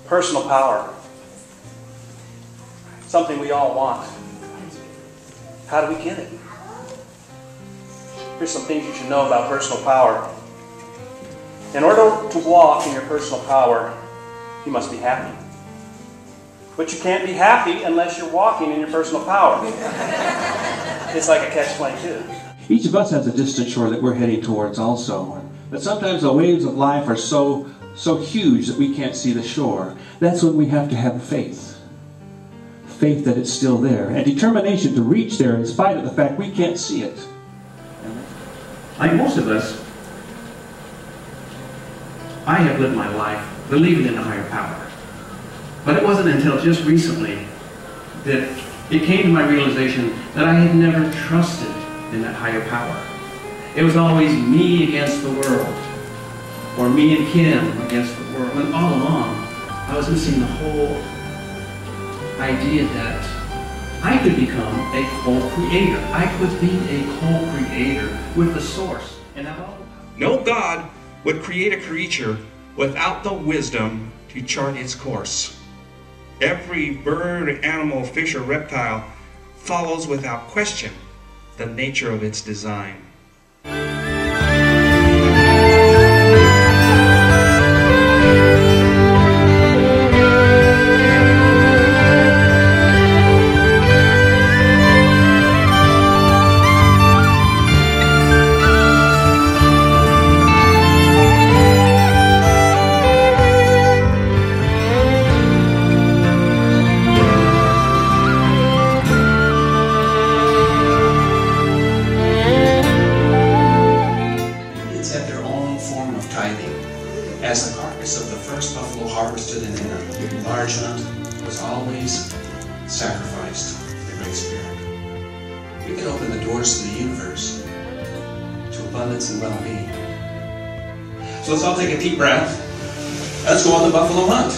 Personal power. Something we all want. How do we get it? Here's some things you should know about personal power. In order to walk in your personal power, you must be happy. But you can't be happy unless you're walking in your personal power. It's like a catch-22. Each of us has a distant shore that we're heading towards also. But sometimes the waves of life are so huge that we can't see the shore. That's when we have to have faith. Faith that it's still there. And determination to reach there in spite of the fact we can't see it. Like most of us, I have lived my life believing in a higher power. But it wasn't until just recently that it came to my realization that I had never trusted in that higher power. It was always me against the world, or me and Kim against the world. And all along, I was missing the whole idea that I could become a co-creator. I could be a co-creator with the source. And no God would create a creature without the wisdom to chart its course. Every bird, animal, fish, or reptile follows without question the nature of its design. As the carcass of the first buffalo harvested in a large hunt was always sacrificed to the Great Spirit, we can open the doors to the universe, to abundance and well-being. So let's all take a deep breath. Let's go on the buffalo hunt.